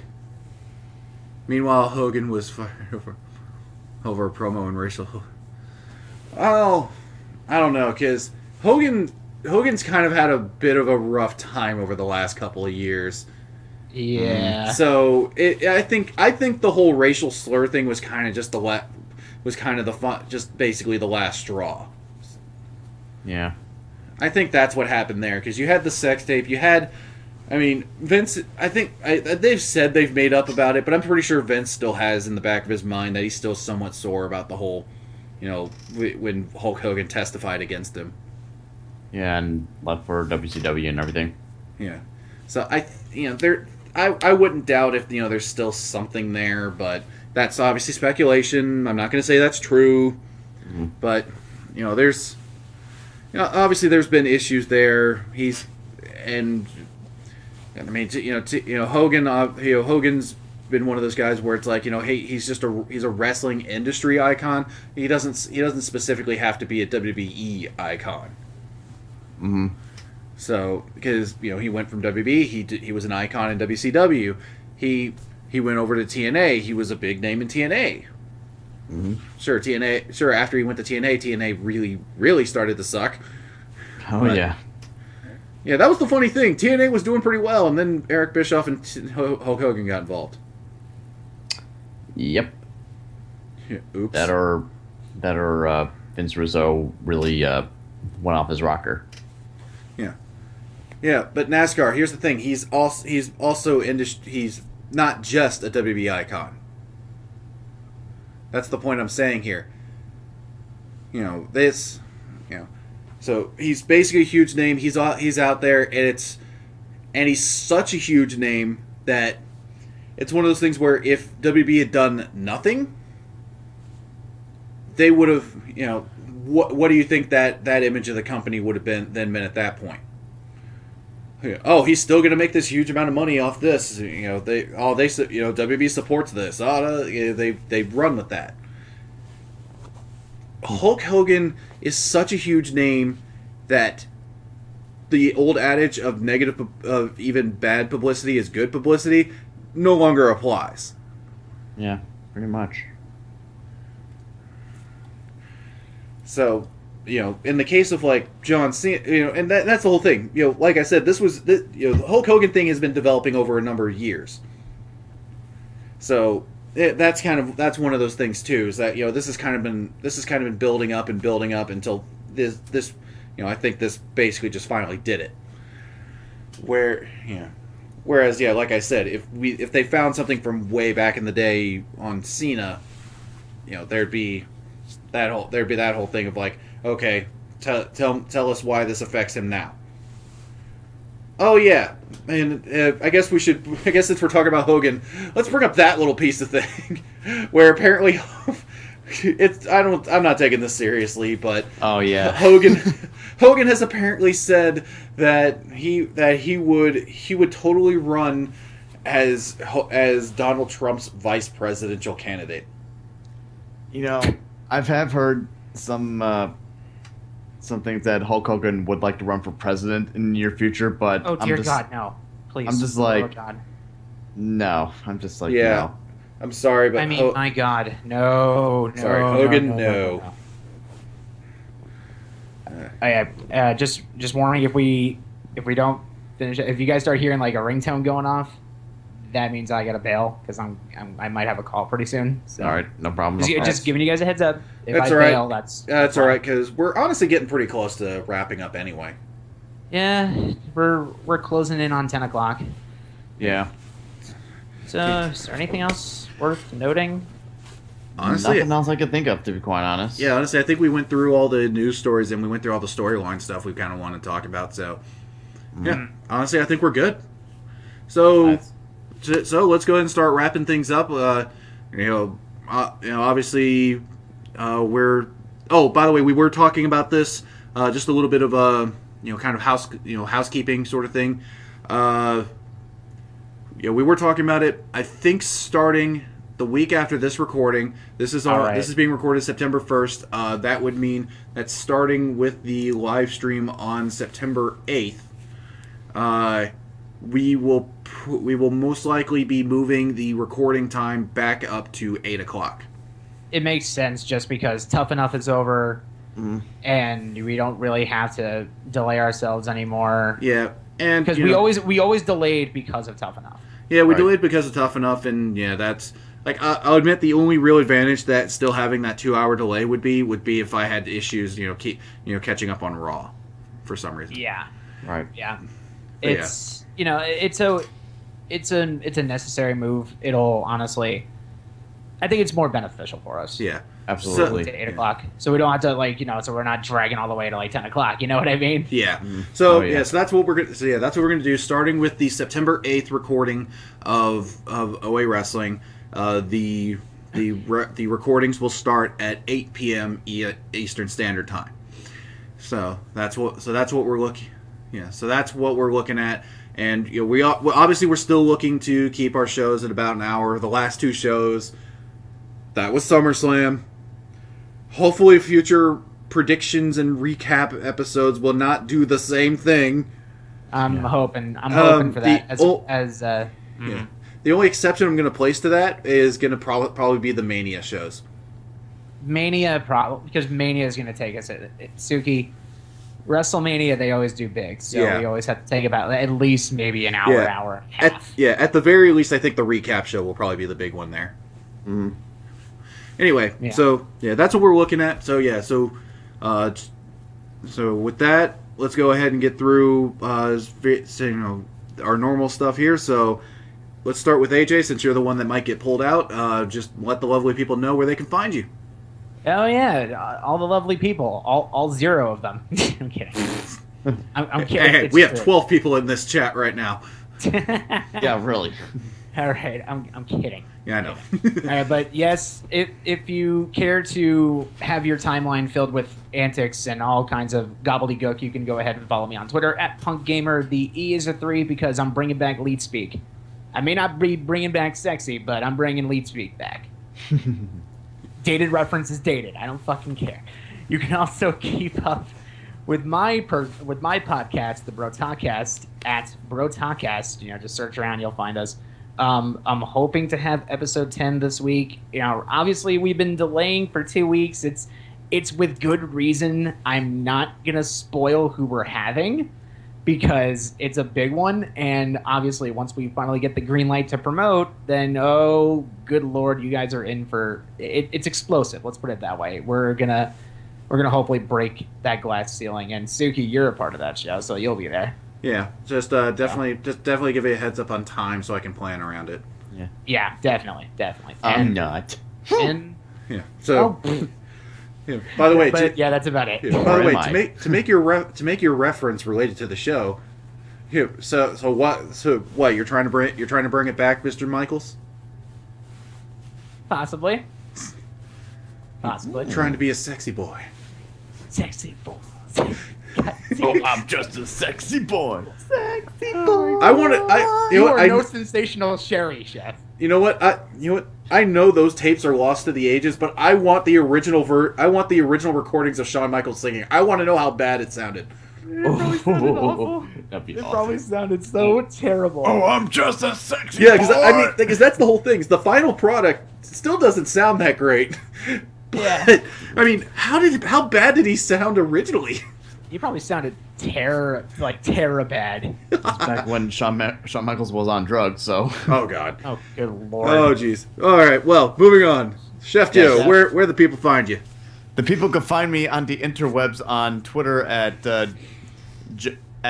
Meanwhile, Hogan was fired over a promo and racial. Oh, I don't know, because Hogan's kind of had a bit of a rough time over the last couple of years. Yeah. So I think the whole racial slur thing was kind of just just basically the last straw. Yeah. I think that's what happened there, because you had the sex tape, Vince. I think they've said they've made up about it, but I'm pretty sure Vince still has in the back of his mind that he's still somewhat sore about the whole, when Hulk Hogan testified against him. Yeah, and left for WCW and everything. Yeah, so I wouldn't doubt if there's still something there, but that's obviously speculation. I'm not going to say that's true, but there's obviously there's been issues there. Hogan. Hogan's been one of those guys where it's like hey, he's a wrestling industry icon. He doesn't specifically have to be a WWE icon. Mm-hmm. So, because he went from WB, he was an icon in WCW. He went over to TNA. He was a big name in TNA. Mm-hmm. Sure, TNA. Sure, after he went to TNA really, really started to suck. Oh yeah. Yeah, that was the funny thing. TNA was doing pretty well, and then Eric Bischoff and Hulk Hogan got involved. Yep. Yeah, oops. That or Vince Rizzo really went off his rocker. Yeah, but NASCAR. Here's the thing. He's not just a WB icon. That's the point I'm saying here. So he's basically a huge name. He's out there, and he's such a huge name that it's one of those things where if WB had done nothing, they would have. What do you think that image of the company would have been at that point? Oh, he's still going to make this huge amount of money off this. WB supports this. They run with that. Hulk Hogan is such a huge name that the old adage of even bad publicity is good publicity no longer applies. Yeah, pretty much. So, in the case of like John Cena, and that's the whole thing. Like I said, the Hulk Hogan thing has been developing over a number of years. So that's one of those things too. Is that this has kind of been building up until this I think this basically just finally did it. Whereas like I said, if they found something from way back in the day on Cena, there'd be that whole thing of like, okay, tell us why this affects him now. Oh yeah, and I guess since we're talking about Hogan, let's bring up that little piece of thing, where apparently I'm not taking this seriously, but oh yeah, Hogan has apparently said that he would totally run as Donald Trump's vice presidential candidate. I've heard some some things that Hulk Hogan would like to run for president in the near future, but Oh dear God, no! Please. I'm just Oh, like, God. no. I'm just like, Yeah. no. I'm sorry, but I mean, my God, no, Sorry, Hogan, no. Just warning, if we don't finish, if you guys start hearing like a ringtone going off, that means I gotta bail because I might have a call pretty soon. So. All right, no problem. Just giving you guys a heads up. If That's I all right. bail, that's all right, because we're honestly getting pretty close to wrapping up anyway. Yeah, we're closing in on 10 o'clock. Yeah. So, is there anything else worth noting? Honestly, nothing else I could think of, to be quite honest. Yeah, honestly, I think we went through all the news stories and we went through all the storyline stuff we kind of want to talk about. So, yeah, honestly, I think we're good. So, so let's go ahead and start wrapping things up. Obviously, we're. Oh, by the way, we were talking about this. Just a little bit of kind of housekeeping sort of thing. We were talking about it. I think starting the week after this recording, this is being recorded September 1st. That would mean that starting with the live stream on September 8th, we will most likely be moving the recording time back up to 8 o'clock. It makes sense just because Tough Enough is over, and we don't really have to delay ourselves anymore. Yeah, and because we always delayed because of Tough Enough. Yeah, we delayed because of Tough Enough, and yeah, that's like I'll admit the only real advantage that still having that 2-hour delay would be if I had issues, catching up on Raw for some reason. Yeah. Right. Yeah. It's it's a necessary move. It'll honestly, I think it's more beneficial for us. Yeah. Absolutely. To 8 o'clock, so we don't have to so we're not dragging all the way to like 10 o'clock. You know what I mean? Yeah. So so that's what we're gonna. So yeah, that's what we're gonna do. Starting with the September 8th recording of OA Wrestling, the recordings will start at 8 p.m. Eastern Standard Time. So that's what we're looking. Yeah. So that's what we're looking at. And obviously we're still looking to keep our shows at about an hour. The last two shows, that was SummerSlam. Hopefully future predictions and recap episodes will not do the same thing. I'm hoping for that. The only exception I'm going to place to that is going to probably be the Mania shows. Because Mania is going to take us at Suki. WrestleMania, they always do big, so we always have to take about at least maybe an hour, hour and a half. At the very least, I think the recap show will probably be the big one there. Mm-hmm. Anyway, so that's what we're looking at. So so with that, let's go ahead and get through our normal stuff here. So let's start with AJ, since you're the one that might get pulled out. Just let the lovely people know where they can find you. Oh yeah, all the lovely people, all 0 of them. I'm kidding. I'm kidding. Hey, we have 12 people in this chat right now. Yeah, really. All right, I'm kidding. Yeah, I know. All right, but yes, if you care to have your timeline filled with antics and all kinds of gobbledygook, you can go ahead and follow me on Twitter at PunkGamer. The E is a 3 because I'm bringing back lead speak. I may not be bringing back sexy, but I'm bringing lead speak back. Dated reference is dated. I don't fucking care. You can also keep up with my podcast, the Brotalkcast, at Brotalkcast. Just search around, you'll find us. I'm hoping to have episode 10 this week. Obviously we've been delaying for 2 weeks. It's with good reason. I'm not gonna spoil who we're having because it's a big one, and obviously once we finally get the green light to promote, then oh good lord, you guys are in for it. It's explosive. Let's put it that way. We're gonna hopefully break that glass ceiling, and Suki, you're a part of that show, so you'll be there. Yeah, just definitely give you a heads up on time so I can plan around it. Yeah, definitely. I'm not. And yeah, so. Yeah. By the way, that's about it. Yeah, by the way, to make your reference related to the show. Yeah, so what you're trying to bring it back, Mr. Michaels? Possibly. Trying to be a sexy boy. Sexy boy. Oh, I'm just a sexy boy. Sexy boy. I want to. You are no sensational Sherry, Chef. You know what? I know those tapes are lost to the ages, but I want the original I want the original recordings of Shawn Michaels singing. I want to know how bad it sounded. That'd be It awesome. probably sounded so terrible. Oh, I'm just a sexy Yeah, boy. because that's the whole thing. Is the final product still doesn't sound that great. Yeah. But, I mean, how bad did he sound originally? He probably sounded terror bad. It's back when Shawn Michaels was on drugs, so. Oh God. Oh, good lord. Oh jeez. All right. Well, moving on. Chef Joe, Chef. where the people find you? The people can find me on the interwebs on Twitter at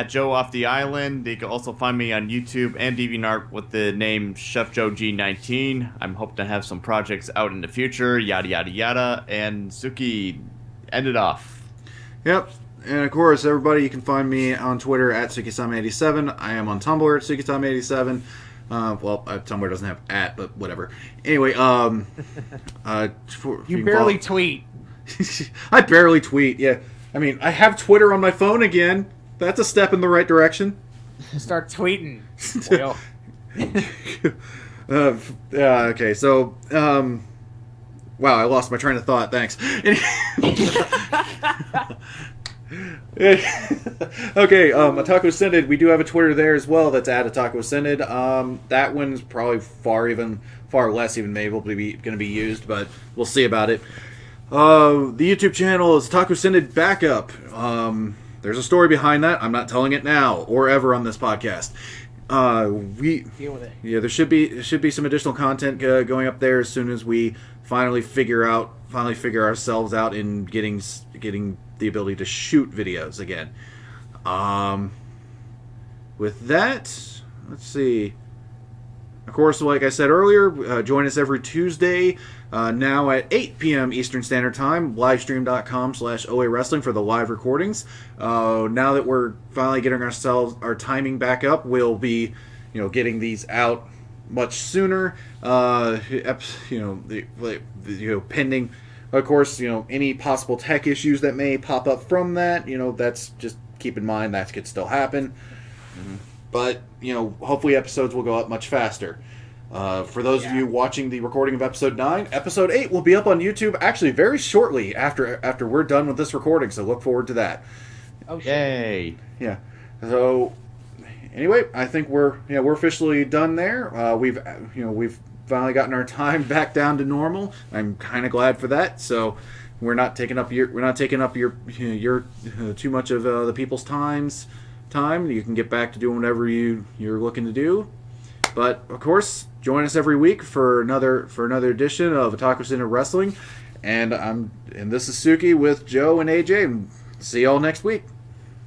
Joe Off the Island. They can also find me on YouTube and DeviantArt with the name Chef Joe G19. I'm hoping to have some projects out in the future, yada yada yada. And Suki, end it off. Yep. And of course, everybody, you can find me on Twitter at Sukisama87. I am on Tumblr at Sukisama87. Tumblr doesn't have @ but whatever. Anyway, You barely tweet. I barely tweet. Yeah, I mean, I have Twitter on my phone again. That's a step in the right direction. Start tweeting. Will. Okay, so wow, I lost my train of thought. Thanks. Okay, Otaku Ascended, we do have a Twitter there as well. That's at Otaku Ascended. That one's probably far less even maybe going to be used, but we'll see about it. The YouTube channel is Otaku Ascended Backup. There's a story behind that. I'm not telling it now or ever on this podcast. Deal with it. Yeah, there should be some additional content going up there as soon as we finally figure ourselves out in getting the ability to shoot videos again. With that, let's see. Of course, like I said earlier, join us every Tuesday now at 8 p.m. Eastern Standard Time, livestream.com/OA Wrestling for the live recordings. Now that we're finally getting our timing back up, we'll be, getting these out much sooner. Pending, of course, any possible tech issues that may pop up from that. That's just keep in mind that could still happen. Mm-hmm. But hopefully episodes will go up much faster. For those of you watching the recording of episode 9, episode 8 will be up on YouTube actually very shortly after we're done with this recording. So look forward to that. Oh, shit. Yay! Yeah. So anyway, I think we're officially done there. We've finally gotten our time back down to normal. I'm kind of glad for that. So we're not taking up your too much of the people's time. You can get back to doing whatever you're looking to do. But of course, join us every week for another edition of Otaku Center Wrestling. And this is Suki with Joe and AJ, and see y'all next week.